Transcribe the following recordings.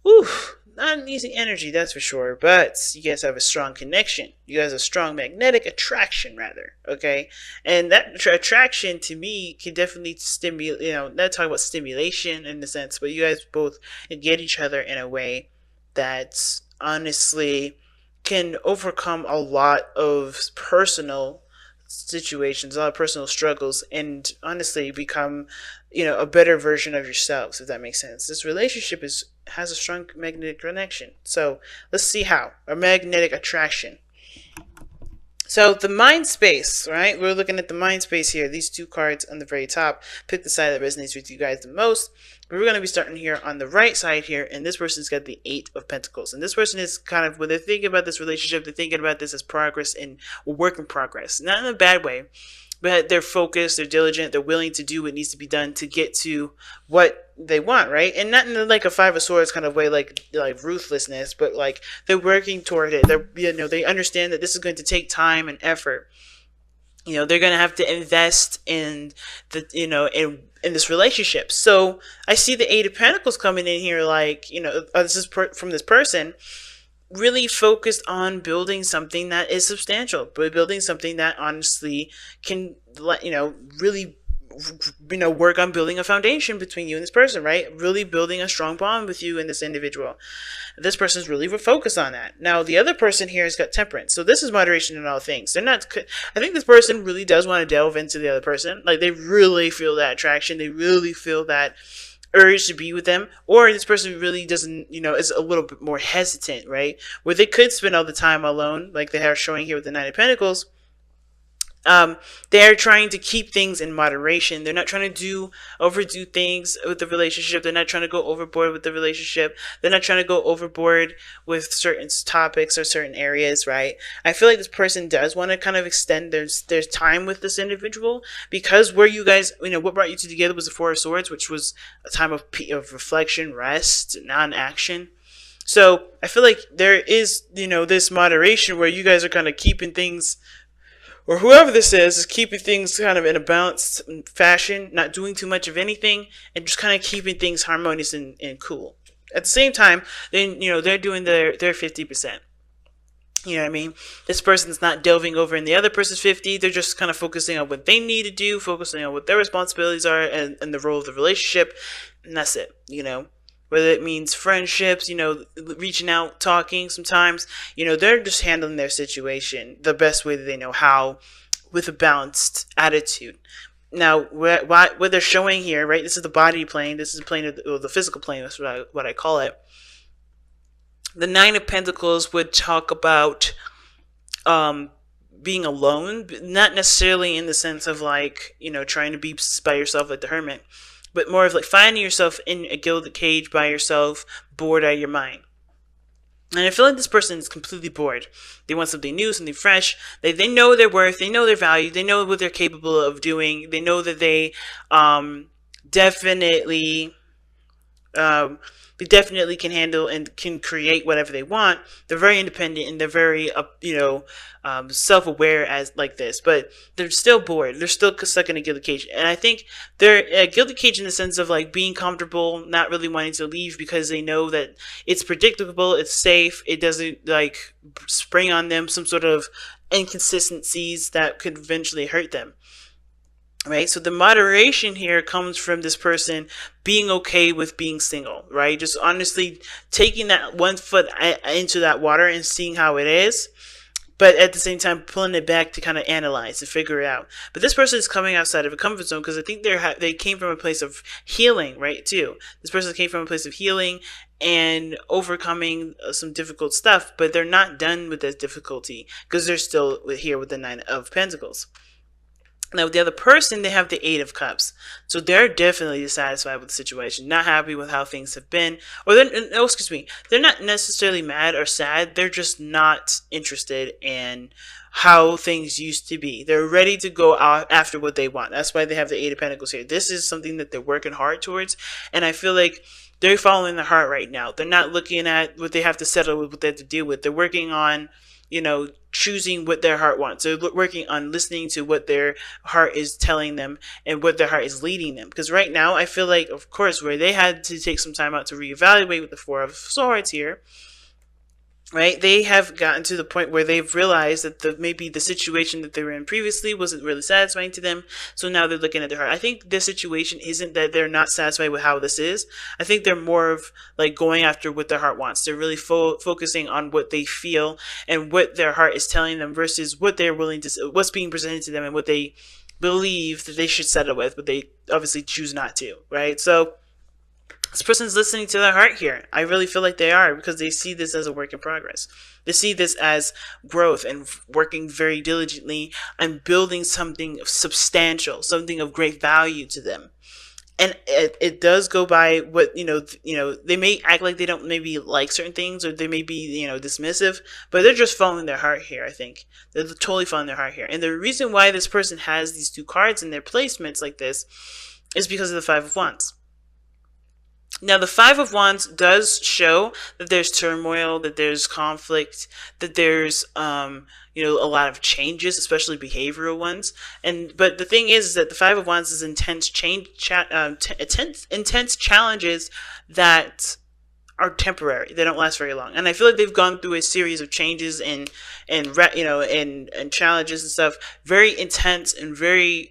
Whew, not an easy energy, that's for sure. But you guys have a strong connection. You guys have a strong magnetic attraction, rather. Okay, and that attraction to me can definitely stimulate. Not talk about stimulation in the sense, but you guys both get each other in a way that honestly can overcome a lot of personal situations, a lot of personal struggles, and honestly become, a better version of yourselves, if that makes sense. This relationship has a strong magnetic connection. So let's see how. A magnetic attraction. So the mind space, right? We're looking at the mind space here. These two cards on the very top. Pick the side that resonates with you guys the most. We're going to be starting here on the right side here, and this person's got the Eight of Pentacles. And this person is kind of, when they're thinking about this relationship, they're thinking about this as progress and work in progress. Not in a bad way, but they're focused, they're diligent, they're willing to do what needs to be done to get to what they want, right? And not in like a Five of Swords kind of way, like ruthlessness, but like they're working toward it. They understand that this is going to take time and effort. They're going to have to invest in in this relationship. So I see the Eight of Pentacles coming in here, like, this is from this person really focused on building something that is substantial, but building something that honestly can really work on building a foundation between you and this person, right? Really building a strong bond with you and this individual. This person's really focused on that. Now the other person here has got temperance, so this is moderation in all things. They're not, I think this person really does want to delve into the other person. Like, they really feel that attraction, they really feel that urge to be with them, or this person really doesn't, is a little bit more hesitant, right? Where they could spend all the time alone, like they are showing here with the Nine of Pentacles. They're trying to keep things in moderation. They're not trying to overdo things with the relationship. They're not trying to go overboard with the relationship. They're not trying to go overboard with certain topics or certain areas, right? I feel like this person does want to kind of extend their time with this individual, because where you guys, what brought you two together was the Four of Swords, which was a time of reflection, rest, non-action. So I feel like there is, this moderation where you guys are kind of keeping things, or whoever this is keeping things kind of in a balanced fashion, not doing too much of anything, and just kind of keeping things harmonious and cool. At the same time, then they're doing their 50%. You know what I mean? This person's not delving over in the other person's 50. They're just kind of focusing on what they need to do, focusing on what their responsibilities are, and the role of the relationship, and that's it. Whether it means friendships, reaching out, talking sometimes, they're just handling their situation the best way that they know how, with a balanced attitude. Now, what they're showing here, right? This is the body plane. This is the plane of the physical plane. That's what I call it. The Nine of Pentacles would talk about being alone, not necessarily in the sense of like, trying to be by yourself like the hermit, but more of like finding yourself in a gilded cage by yourself, bored out of your mind. And I feel like this person is completely bored. They want something new, something fresh. They know their worth. They know their value. They know what they're capable of doing. They know that definitely they definitely can handle and can create whatever they want. They're very independent and they're very self-aware as like this, but they're still bored. They're still stuck in a gilded cage, and I think they're a gilded cage in the sense of like being comfortable, not really wanting to leave because they know that it's predictable, it's safe, it doesn't like spring on them some sort of inconsistencies that could eventually hurt them. Right, so the moderation here comes from this person being okay with being single, right? Just honestly taking that one foot into that water and seeing how it is, but at the same time pulling it back to kind of analyze and figure it out. But this person is coming outside of a comfort zone because I think they came from a place of healing, right? Too. This person came from a place of healing and overcoming some difficult stuff, but they're not done with this difficulty because they're still here with the Nine of Pentacles. Now, with the other person, they have the Eight of Cups. So they're definitely dissatisfied with the situation, not happy with how things have been. Or, they're not necessarily mad or sad. They're just not interested in how things used to be. They're ready to go out after what they want. That's why they have the Eight of Pentacles here. This is something that they're working hard towards. And I feel like they're following their heart right now. They're not looking at what they have to settle with, what they have to deal with. They're working on choosing what their heart wants. They're working on listening to what their heart is telling them and what their heart is leading them. Because right now, I feel like, of course, where they had to take some time out to reevaluate with the Four of Swords here, right? They have gotten to the point where they've realized that maybe the situation that they were in previously wasn't really satisfying to them. So now they're looking at their heart. I think this situation isn't that they're not satisfied with how this is. I think they're more of like going after what their heart wants. They're really focusing on what they feel and what their heart is telling them versus what they're willing to, what's being presented to them and what they believe that they should settle with, but they obviously choose not to, right? So this person's listening to their heart here. I really feel like they are, because they see this as a work in progress. They see this as growth and working very diligently and building something substantial, something of great value to them. And it does go by what, they may act like they don't maybe like certain things, or they may be, dismissive, but they're just following their heart here, I think. They're totally following their heart here. And the reason why this person has these two cards in their placements like this is because of the Five of Wands. Now, the Five of Wands does show that there's turmoil, that there's conflict, that there's, a lot of changes, especially behavioral ones. But the thing is that the Five of Wands is intense challenges that are temporary. They don't last very long. And I feel like they've gone through a series of changes and challenges and stuff, very intense and very,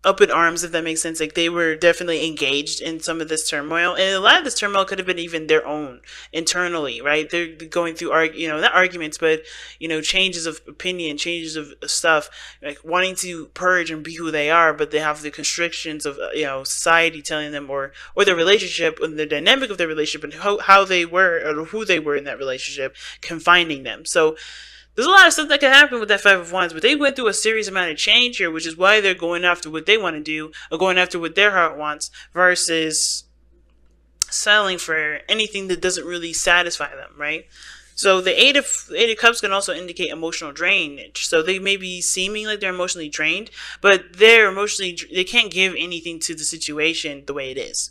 up in arms, if that makes sense. Like, they were definitely engaged in some of this turmoil, and a lot of this turmoil could have been even their own internally, right? They're going through not arguments, but changes of opinion, changes of stuff, like wanting to purge and be who they are, but they have the constrictions of society telling them, or their relationship and the dynamic of their relationship, and how they were or who they were in that relationship confining them. So there's a lot of stuff that can happen with that Five of Wands, but they went through a serious amount of change here, which is why they're going after what they want to do, or going after what their heart wants, versus settling for anything that doesn't really satisfy them, right? So the Eight of Cups can also indicate emotional drainage. So they may be seeming like they're emotionally drained, but they can't give anything to the situation the way it is.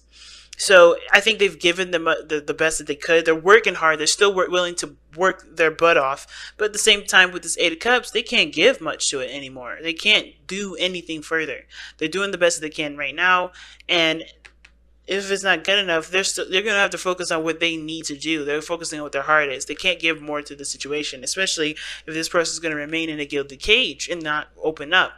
So I think they've given them the best that they could. They're working hard. They're still willing to work their butt off. But at the same time, with this Eight of Cups, they can't give much to it anymore. They can't do anything further. They're doing the best that they can right now. And if it's not good enough, they're going to have to focus on what they need to do. They're focusing on what their heart is. They can't give more to the situation, especially if this person is going to remain in a gilded cage and not open up.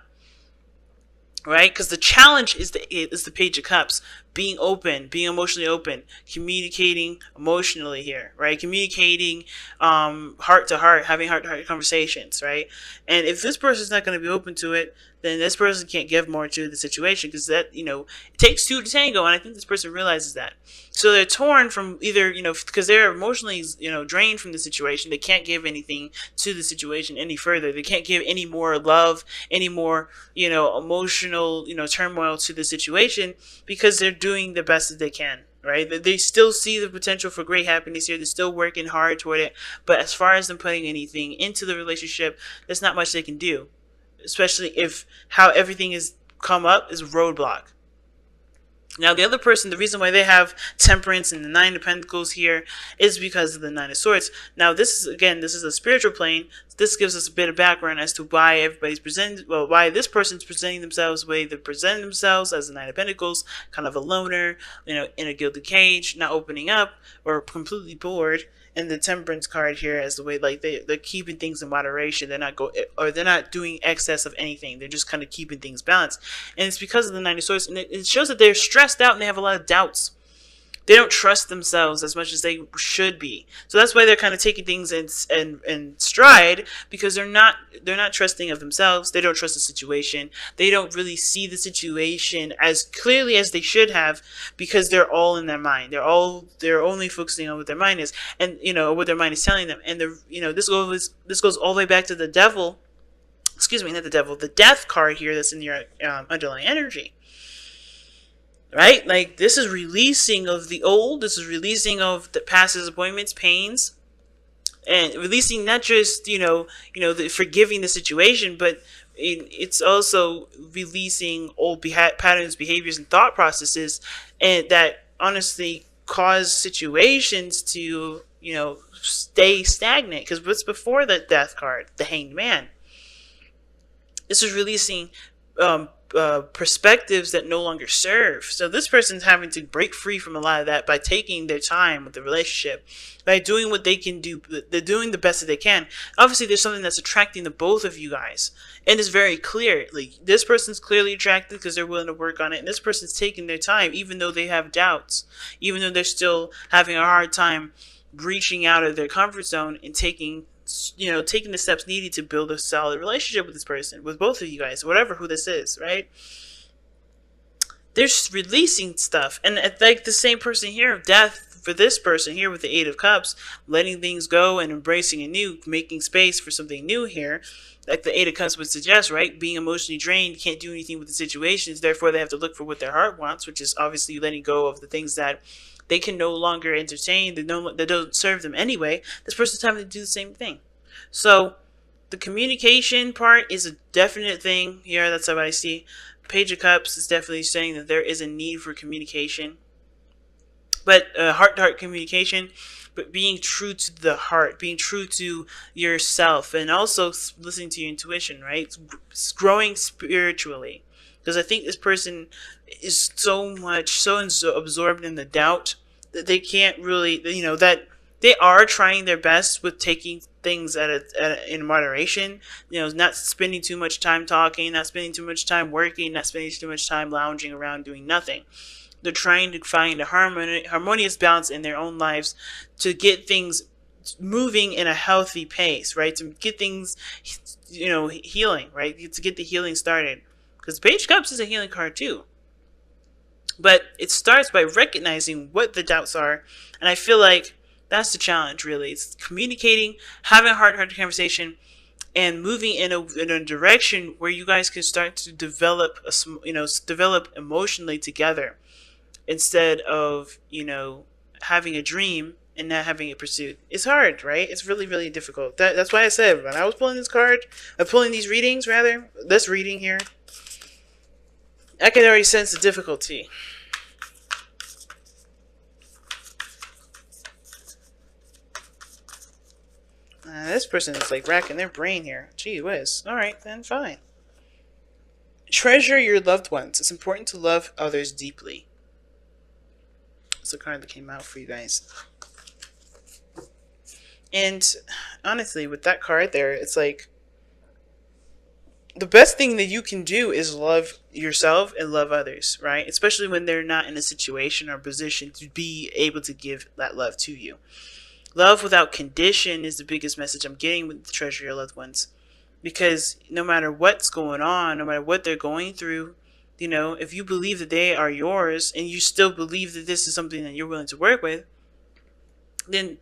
Right? Because the challenge is the Page of Cups. Being open, being emotionally open, communicating emotionally here, right? Communicating heart to heart, having heart to heart conversations, right? And if this person's not going to be open to it, then this person can't give more to the situation, because that, it takes two to tango, and I think this person realizes that. So they're torn from either, because they're emotionally, drained from the situation. They can't give anything to the situation any further. They can't give any more love, any more, emotional, turmoil to the situation, because they're doing the best that they can, right? They still see the potential for great happiness here. They're still working hard toward it. But as far as them putting anything into the relationship, there's not much they can do, especially if how everything is come up is roadblock. Now, the other person, the reason why they have Temperance and the Nine of Pentacles here is because of the Nine of Swords. Now, this is a spiritual plane. This gives us a bit of background as to why why this person's presenting themselves the way they're presenting themselves, as the Nine of Pentacles, kind of a loner, in a gilded cage, not opening up, or completely bored. And the Temperance card here as the way, like, they're keeping things in moderation. They're not doing excess of anything. They're just kind of keeping things balanced. And it's because of the Nine of Swords. And it shows that they're stressed out and they have a lot of doubts. They don't trust themselves as much as they should be. So that's why they're kind of taking things in stride, because they're not trusting of themselves. They don't trust the situation. They don't really see the situation as clearly as they should have, because they're all in their mind. They're only focusing on what their mind is, and what their mind is telling them. And this goes all the way back to the Devil. Excuse me, not the Devil. The Death card here that's in your underlying energy. Right? Like, this is releasing of the old. This is releasing of the past disappointments, pains, and releasing not just, forgiving the situation, but it's also releasing old patterns, behaviors, and thought processes, and that honestly cause situations to, stay stagnant. Because what's before the death card? The Hanged Man. This is releasing perspectives that no longer serve. So this person's having to break free from a lot of that by taking their time with the relationship, by doing what they can do. They're doing the best that they can. Obviously, there's something that's attracting the both of you guys, and it's very clear. Like, this person's clearly attracted because they're willing to work on it, and this person's taking their time, even though they have doubts, even though they're still having a hard time reaching out of their comfort zone and taking the steps needed to build a solid relationship with this person, with both of you guys, whatever who this is, right? They're releasing stuff. And like the same person here of death, for this person here with the Eight of Cups, letting things go and embracing a new, making space for something new here, like the Eight of Cups would suggest, right? Being emotionally drained, can't do anything with the situations, therefore they have to look for what their heart wants, which is obviously letting go of the things that they can no longer entertain, that don't serve them anyway. This person's having to do the same thing. So the communication part is a definite thing here. That's what I see. Page of Cups is definitely saying that there is a need for communication, but heart-to-heart communication, but being true to the heart, being true to yourself, and also listening to your intuition, right? It's growing spiritually. Because I think this person is so absorbed in the doubt that they can't really, that they are trying their best with taking things in moderation. Not spending too much time talking, not spending too much time working, not spending too much time lounging around doing nothing. They're trying to find a harmonious balance in their own lives to get things moving in a healthy pace, right? To get things, healing, right? To get the healing started. Because Page of Cups is a healing card too. But it starts by recognizing what the doubts are. And I feel like that's the challenge, really. It's communicating, having a heart-to-heart conversation, and moving in a direction where you guys can start to develop emotionally together, instead of, having a dream and not having it pursued. It's hard, right? It's really, really difficult. That's why I said, when I was pulling these readings, rather, this reading here, I can already sense the difficulty. This person is like racking their brain here. Gee whiz. Alright, then fine. Treasure your loved ones. It's important to love others deeply. It's a card that came out for you guys. And honestly, with that card there, it's like, the best thing that you can do is love yourself and love others, right? Especially when they're not in a situation or position to be able to give that love to you. Love without condition is the biggest message I'm getting with the Treasure Your Loved Ones. Because no matter what's going on, no matter what they're going through, if you believe that they are yours and you still believe that this is something that you're willing to work with, then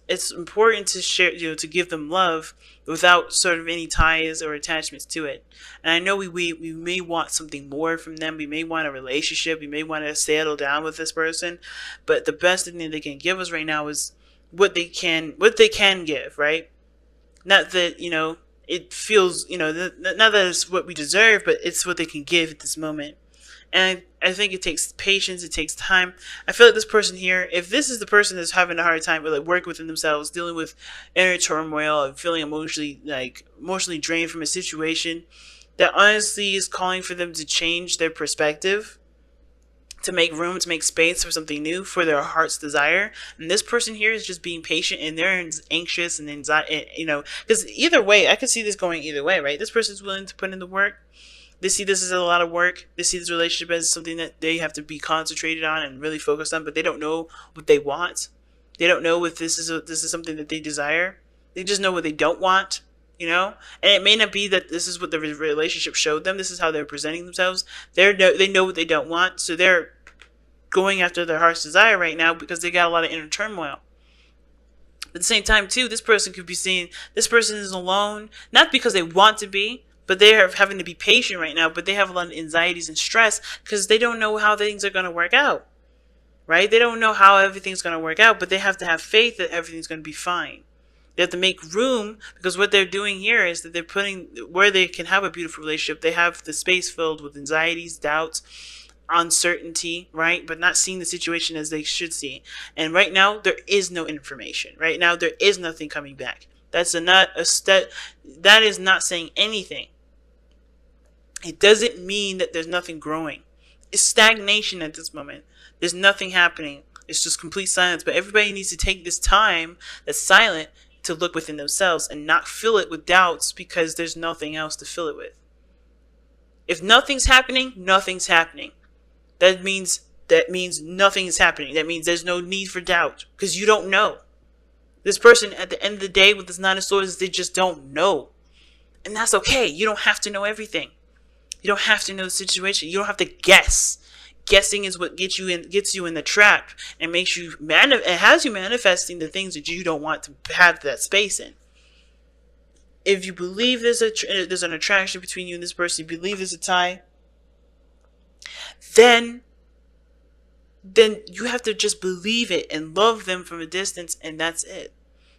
it's important to share, to give them love without sort of any ties or attachments to it. And I know we may want something more from them. We may want a relationship. We may want to settle down with this person. But the best thing that they can give us right now is what they can give, right? Not that, it feels, not that it's what we deserve, but it's what they can give at this moment. And I think it takes patience, it takes time. I feel like this person here, if this is the person that's having a hard time with working within themselves, dealing with inner turmoil and feeling emotionally drained from a situation, that honestly is calling for them to change their perspective, to make room, to make space for something new, for their heart's desire. And this person here is just being patient, and they're anxious and anxiety, because either way, I could see this going either way, right? This person's willing to put in the work. They see this as a lot of work. They see this relationship as something that they have to be concentrated on and really focused on, but they don't know what they want. They don't know if this is something that they desire. They just know what they don't want, And it may not be that this is what the relationship showed them. This is how they're presenting themselves. They know what they don't want, so they're going after their heart's desire right now because they got a lot of inner turmoil. At the same time, too, this person could be seeing this person is alone, not because they want to be, but they are having to be patient right now, but they have a lot of anxieties and stress because they don't know how things are going to work out, right? They don't know how everything's going to work out, but they have to have faith that everything's going to be fine. They have to make room, because what they're doing here is that they're putting, where they can have a beautiful relationship, they have the space filled with anxieties, doubts, uncertainty, right? But not seeing the situation as they should see. And right now, there is no information. Right now, there is nothing coming back. That is not saying anything. It doesn't mean that there's nothing growing. It's stagnation at this moment. There's nothing happening. It's just complete silence. But everybody needs to take this time that's silent to look within themselves and not fill it with doubts, because there's nothing else to fill it with. If nothing's happening, nothing's happening. That means nothing is happening. That means there's no need for doubt, because you don't know. This person at the end of the day with this Nine of Swords, they just don't know. And that's okay. You don't have to know everything. You don't have to know the situation. You don't have to guess. Guessing is what gets you in the trap and makes you it has you manifesting the things that you don't want to have that space in. If you believe there's an attraction between you and this person, you believe there's a tie, then you have to just believe it and love them from a distance, and that's it.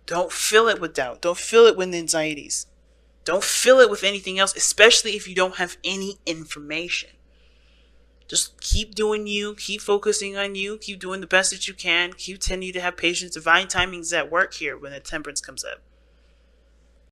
Don't fill it with doubt. Don't fill it with anxieties. Don't fill it with anything else, especially if you don't have any information. Just keep doing you, keep focusing on you, keep doing the best that you can, keep tending to have patience. Divine timing is at work here when the temperance comes up.